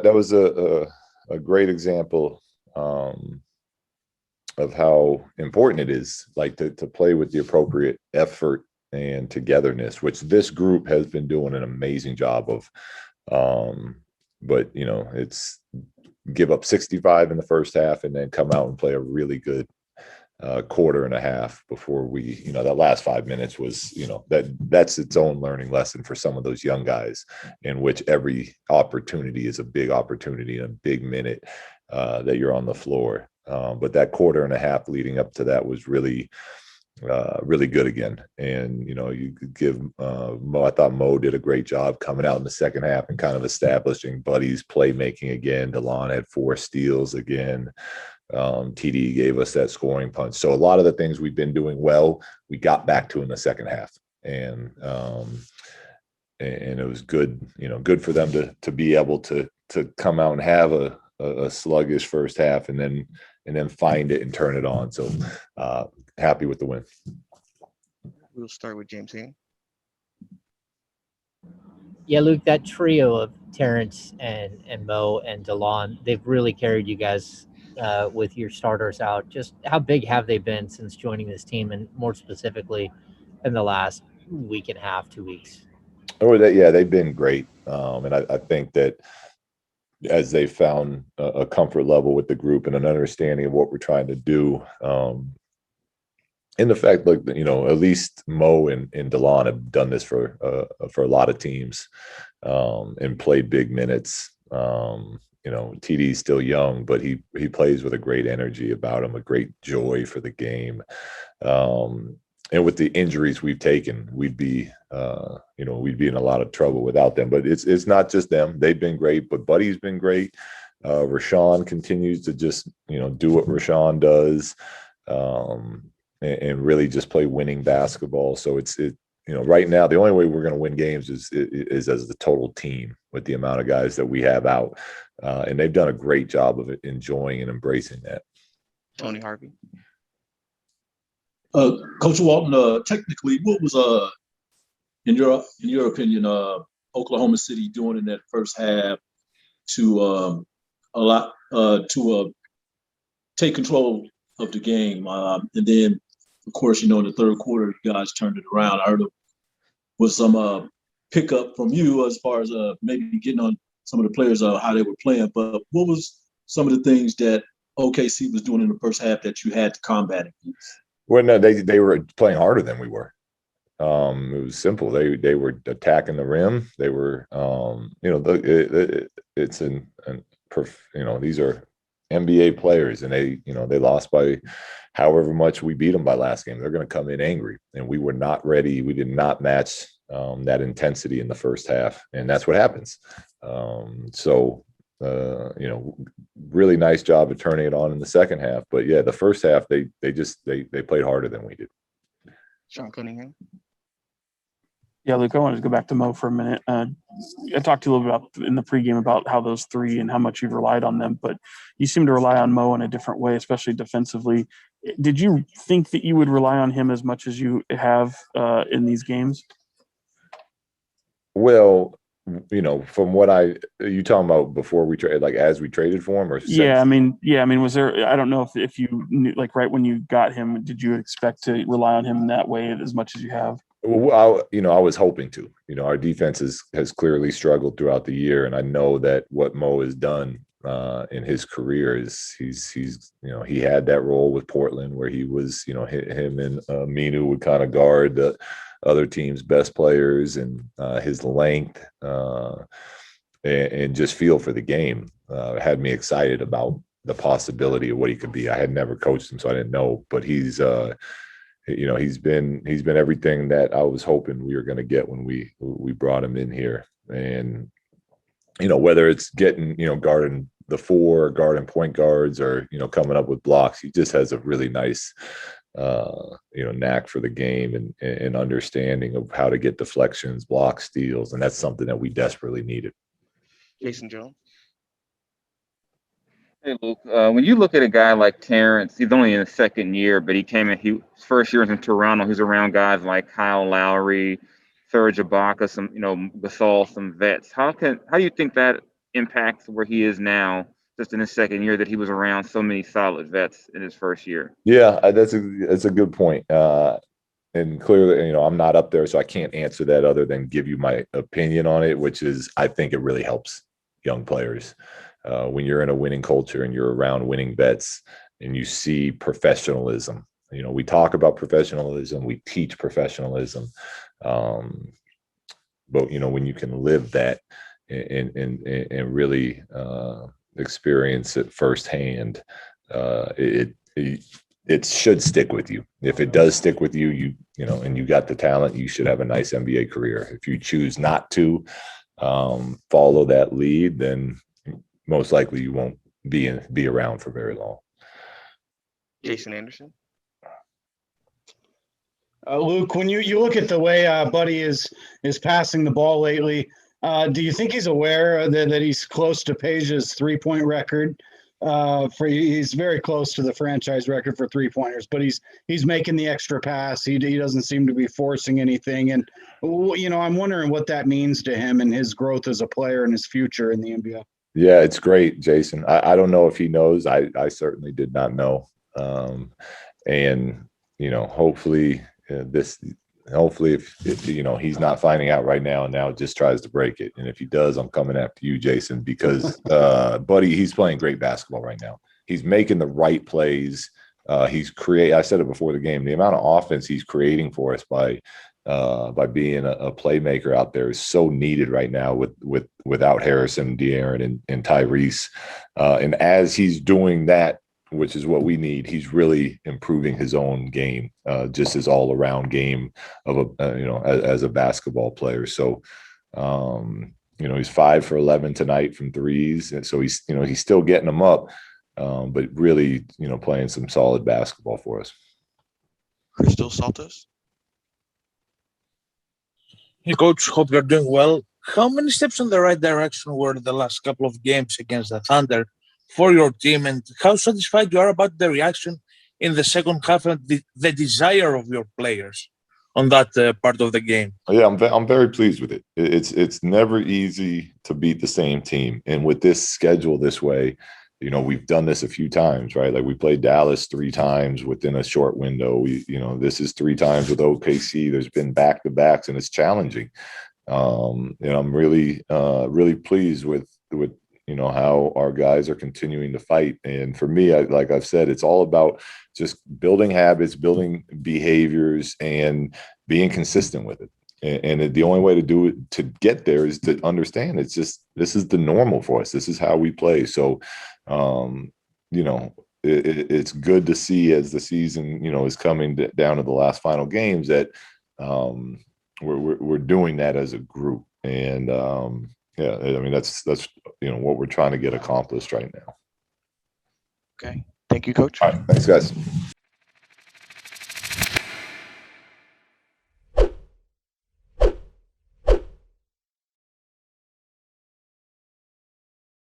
that was a great example of how important it is, like to play with the appropriate effort and togetherness, which this group has been doing an amazing job of. But it's give up 65 in the first half and then come out and play a really good quarter and a half before that last 5 minutes was, that's its own learning lesson for some of those young guys, in which every opportunity is a big opportunity and a big minute that you're on the floor. But that quarter and a half leading up to that was really good again. And you could give Mo. I thought Mo did a great job coming out in the second half and kind of establishing Buddy's playmaking again. Delon had 4 steals again. TD gave us that scoring punch. So a lot of the things we've been doing well, we got back to in the second half, and it was good. Good for them to be able to come out and have a sluggish first half and then find it and turn it on. So happy with the win. We'll start with James here. Yeah, Luke, that trio of Terence and Mo and Delon, they've really carried you guys with your starters out. Just how big have they been since joining this team, and more specifically in the last week and a half, 2 weeks? Oh, they've been great. And I think that as they found a comfort level with the group and an understanding of what we're trying to do, and the fact, like, at least Mo and Delon have done this for a lot of teams, and played big minutes. TD's still young, but he plays with a great energy about him, a great joy for the game. And with the injuries we've taken, we'd be in a lot of trouble without them. But it's not just them; they've been great. But Buddy's been great. Rashawn continues to just do what Rashawn does, and really just play winning basketball. So it's right now the only way we're going to win games is as the total team with the amount of guys that we have out, and they've done a great job of enjoying and embracing that. Tony Harvey. Coach Walton, technically, what was in your opinion Oklahoma City doing in that first half to take control of the game, and then of course in the third quarter you guys turned it around. I heard it was some pickup from you as far as maybe getting on some of the players how they were playing, but what was some of the things that OKC was doing in the first half that you had to combat against? Well, no, they were playing harder than we were. It was simple. They were attacking the rim. They were, these are NBA players, and they lost by however much we beat them by last game. They're going to come in angry, and we were not ready. We did not match that intensity in the first half, and that's what happens. Really nice job of turning it on in the second half. But yeah, the first half they played harder than we did. Sean Cunningham. Yeah, Luke, I wanted to go back to Mo for a minute. I talked to you a little bit in the pregame about how those 3 and how much you've relied on them, but you seem to rely on Mo in a different way, especially defensively. Did you think that you would rely on him as much as you have in these games? Well, from what you talking about before we trade, like as we traded for him, or since? Yeah, I mean, was there? I don't know if you knew, like right when you got him, did you expect to rely on him in that way as much as you have? Well, I was hoping to. Our defense has clearly struggled throughout the year, and I know that what Mo has done in his career is he had that role with Portland where he was, him and Minu would kind of guard the other team's best players, and his length and just feel for the game had me excited about the possibility of what he could be. I had never coached him, so I didn't know, but he's been everything that I was hoping we were going to get when we brought him in here. And whether it's getting guarding the 4, guarding point guards, or coming up with blocks, he just has a really nice knack for the game and understanding of how to get deflections, block, steals, and that's something that we desperately needed. Jason Jones. Hey, Luke, when you look at a guy like Terence, he's only in his second year, but his first year was in Toronto. He's around guys like Kyle Lowry, Serge Ibaka, some, Gasol, some vets. How do you think that impact where he is now, just in his second year, that he was around so many solid vets in his first year? Yeah, that's a good point. And clearly, I'm not up there, so I can't answer that other than give you my opinion on it, which is I think it really helps young players when you're in a winning culture and you're around winning vets and you see professionalism. We talk about professionalism, we teach professionalism, but when you can live that and really experience it firsthand, it should stick with you. If it does stick with you, and you got the talent, you should have a nice NBA career. If you choose not to follow that lead, then most likely you won't be around for very long. Jason Anderson. Luke, when you look at the way Buddy is passing the ball lately, do you think he's aware that he's close to Page's 3-point record? He's very close to the franchise record for 3-pointers, but he's making the extra pass. He doesn't seem to be forcing anything, and I'm wondering what that means to him and his growth as a player and his future in the NBA. Yeah, it's great, Jason. I don't know if he knows. I certainly did not know, and hopefully. Hopefully if he's not finding out right now and now just tries to break it. And if he does, I'm coming after you, Jason, because Buddy, he's playing great basketball right now. He's making the right plays. I said it before the game, the amount of offense he's creating for us by being a playmaker out there is so needed right now without Harrison, De'Aaron, and Tyrese. And as he's doing that, which is what we need, he's really improving his own game, just his all-around game of as a basketball player. So, he's 5 for 11 tonight from threes, and so he's still getting them up, but really, playing some solid basketball for us. Crystal Saltos. Hey, Coach, hope you're doing well. How many steps in the right direction were the last couple of games against the Thunder for your team, and how satisfied you are about the reaction in the second half and the desire of your players on that part of the game? Yeah, I'm very pleased with it. It's never easy to beat the same team, and with this schedule this way, we've done this a few times, right? Like we played Dallas 3 times within a short window. This is 3 times with OKC. There's been back-to-backs, and it's challenging. And I'm really pleased with how our guys are continuing to fight. And for me, like I've said, it's all about just building habits, building behaviors, and being consistent with it. And the only way to get there is to understand this is the normal for us. This is how we play. So, it's good to see as the season, is coming down to the last final games that we're doing that as a group. And, yeah, I mean, that's what we're trying to get accomplished right now. Okay. Thank you, Coach. All right. Thanks, guys.